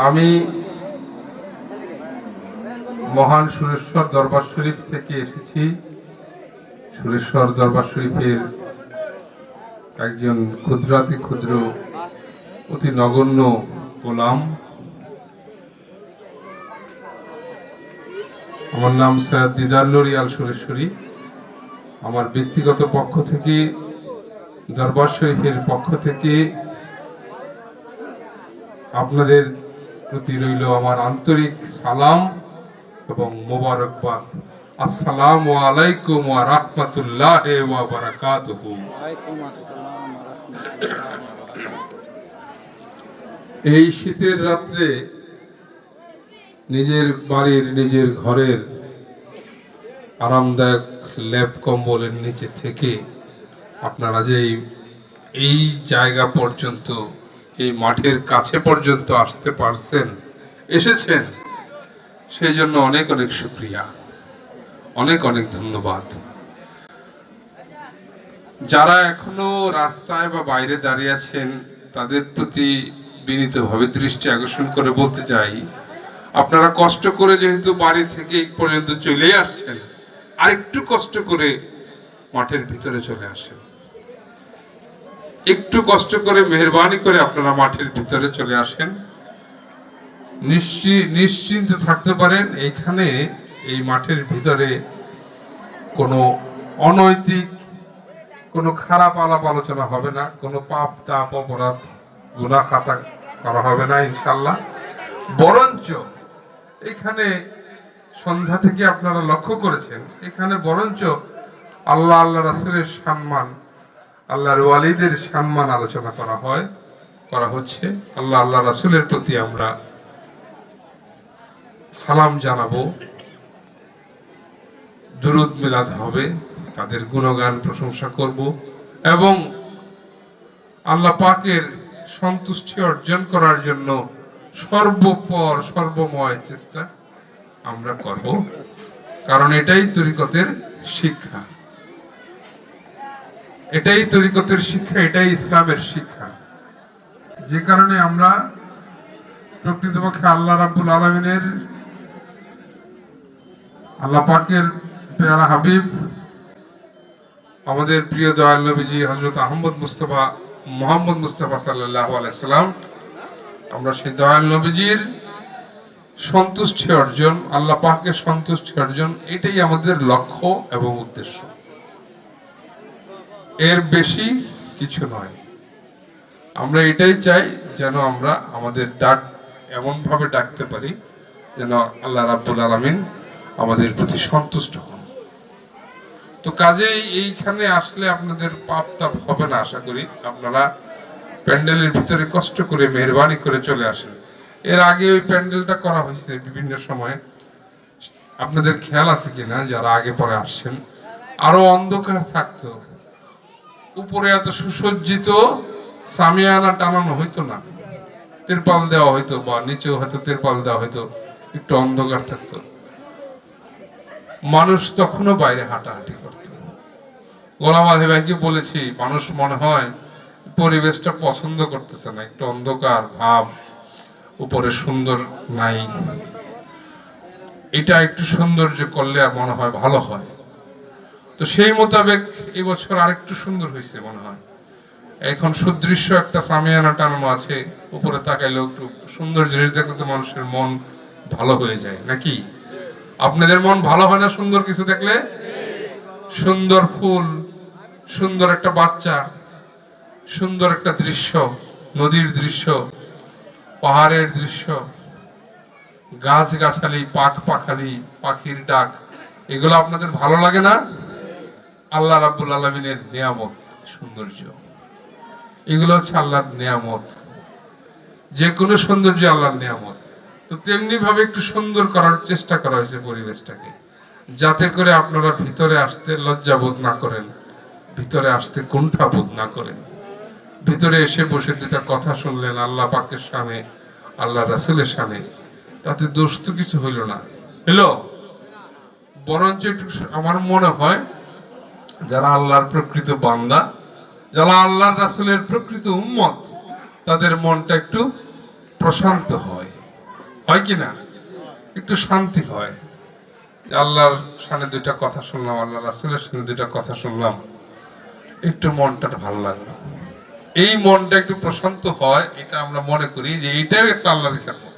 আমি মহান সুরেশ্বর দরবার শরীফ থেকে এসেছি। সুরেশ্বর দরবার শরীফের একজন ক্ষুদ্রাতি ক্ষুদ্র অতি নগণ্য গোলাম। আমার নাম সৈয়দ দিদার নূরিয়াল সুরেশ্বরী। আমার ব্যক্তিগত পক্ষ থেকে, দরবার শরীফের পক্ষ থেকে আপনাদের প্রতি রইল আমার আন্তরিক সালাম এবং মোবারকবাদ। আসসালামু আলাইকুম ওয়া রাহমাতুল্লাহি ওয়া বারাকাতুহু। এই শীতের রাত্রে নিজের বাড়ির, নিজের ঘরের আরামদায়ক লেপ কম্বলের নিচে থেকে আপনারা যে এই জায়গা পর্যন্ত, এই মাঠের কাছে পর্যন্ত আসতে পারছেন, এসেছেন, সেই জন্য অনেক অনেক শুকরিয়া, অনেক অনেক ধন্যবাদ। যারা এখনো রাস্তায় বা বাইরে দাঁড়িয়ে আছেন তাদের প্রতি বিনীতভাবে দৃষ্টি আকর্ষণ করে বলতে চাই, আপনারা কষ্ট করে যেহেতু বাড়ি থেকে এই পর্যন্ত চলে আসছেন, আরেকটু কষ্ট করে মাঠের ভিতরে চলে আসেন। একটু কষ্ট করে, মেহেরবানি করে আপনারা মাঠের ভিতরে চলে আসেন। নিশ্চিন্ত থাকতে পারেন, এইখানে এই মাঠের ভিতরে কোনো অনৈতিক, কোনো খারাপ আলাপ আলোচনা হবে না, কোনো পাপ তাপ অপরাধ গুনাহ খাতা করা হবে না ইনশাআল্লাহ। বরঞ্চ এখানে সন্ধ্যা থেকে আপনারা লক্ষ্য করেছেন, এখানে বরঞ্চ আল্লাহ, আল্লাহ রাসূলের সম্মান, আল্লাহর ওয়ালিদের সম্মান আলোচনা করা হচ্ছে। আল্লাহ, আল্লাহ রাসূলের প্রতি আমরা সালাম জানাবো, দুরূদ মিলাদ হবে, তাদের গুণগান প্রশংসা করব এবং আল্লাহ পাকের সন্তুষ্টি অর্জন করার জন্য সর্বময় চেষ্টা আমরা করব, কারণ এটাই তরিকতের শিক্ষা, এটাই তরিকতের শিক্ষা, এটাই ইসলামের শিক্ষা। যে কারণে আমরা প্রকৃতপক্ষে আল্লাহ রাব্বুল আলামিনের, আল্লাহ পাকের পেয়ারা হাবিব, আমাদের প্রিয় দয়াল নবীজি হযরত মুহাম্মদ মুস্তাফা সাল্লাল্লাহু আলাইহি সাল্লাম, আমরা সেই দয়াল নবীজির সন্তুষ্টি অর্জন, আল্লাহ পাকের সন্তুষ্টি অর্জন, এটাই আমাদের লক্ষ্য এবং উদ্দেশ্য। এর বেশি কিছু নয়। আমরা এটাই চাই যেন আমরা আমাদের ডাক এমন ভাবে ডাকতে পারি যেন আল্লাহ রাব্বুল আলামিন আমাদের প্রতি সন্তুষ্ট হন। তো কাজেই এইখানে আসলে আপনাদের পাপ তাপ হবে না আশা করি। আপনারা প্যান্ডেলের ভিতরে কষ্ট করে মেহেরবানি করে চলে আসেন। এর আগে ওই প্যান্ডেলটা করা হয়েছে বিভিন্ন সময়, আপনাদের খেয়াল আছে কিনা যারা আগে পরে আসছেন, আরো অন্ধকার থাকতো, উপরে এত সুসজ্জিত সামিয়ানা টানানো হইতো না, তিরপাল দেওয়া হইতো বা নিচেও হয়তো তিরপাল দেওয়া হইতো, একটু অন্ধকার থাকতো, মানুষ তখনও বাইরে হাঁটাহাঁটি করত। গোলাম আলী ভাইকে বলেছি, মানুষ মনে হয় পরিবেশটা পছন্দ করতেছে না, একটু অন্ধকার ভাব, উপরে সুন্দর নাই, এটা একটু সৌন্দর্য করলে মনে হয় ভালো হয়। তো সেই মোতাবেক এবছর আরেকটু সুন্দর হয়েছে মনে হয়। এখন সুদৃশ্য একটা সামিয়ানা টানানো আছে, উপরে তাকাইলে একটু সুন্দর জিনিস দেখলে তো মানুষের মন ভালো হয়ে যায় নাকি? আপনাদের মন ভালো হয় না সুন্দর কিছু দেখলে? সুন্দর ফুল, সুন্দর একটা বাচ্চা, সুন্দর একটা দৃশ্য, নদীর দৃশ্য, পাহাড়ের দৃশ্য, গাছ গাছালি, পাখালি, পাখির ডাক, এগুলো আপনাদের ভালো লাগে না? আল্লাহ রাব্বুল আলামিনের নিয়ামত, সৌন্দর্য, এগুলো হচ্ছে আল্লাহর নিয়ামত। যে কোনো সৌন্দর্য আল্লাহর নিয়ামত। তো তেমনি ভাবে একটু সুন্দর করার চেষ্টা করা হয়েছে পরিবেশটাকে, যাতে করে আপনারা ভিতরে আসতে লজ্জা বোধ না করেন, ভিতরে আসতে কুণ্ঠা বোধ না করেন। ভিতরে এসে বসে দুটা কথা শুনলেন আল্লাহ পাকের সামনে, আল্লাহ রাসূলের সামনে, তাতে দোষ তো কিছু হইল না, হলো বরঞ্চ একটু আমার মনে হয় যারা আল্লাহর প্রকৃত বান্দা, যারা আল্লাহর রাসূলের প্রকৃত উম্মত, তাদের মনটা একটু প্রশান্ত হয়। হয় কি না? একটু শান্তি হয়। আল্লাহর সামনে দুইটা কথা শুনলাম, আল্লাহ রাসূলের সামনে দুইটা কথা শুনলাম, একটু মনটা ভালো লাগলো। এই মনটা একটু প্রশান্ত হয়, এটা আমরা মনে করি যে এইটাও একটা আল্লাহর খেদমত।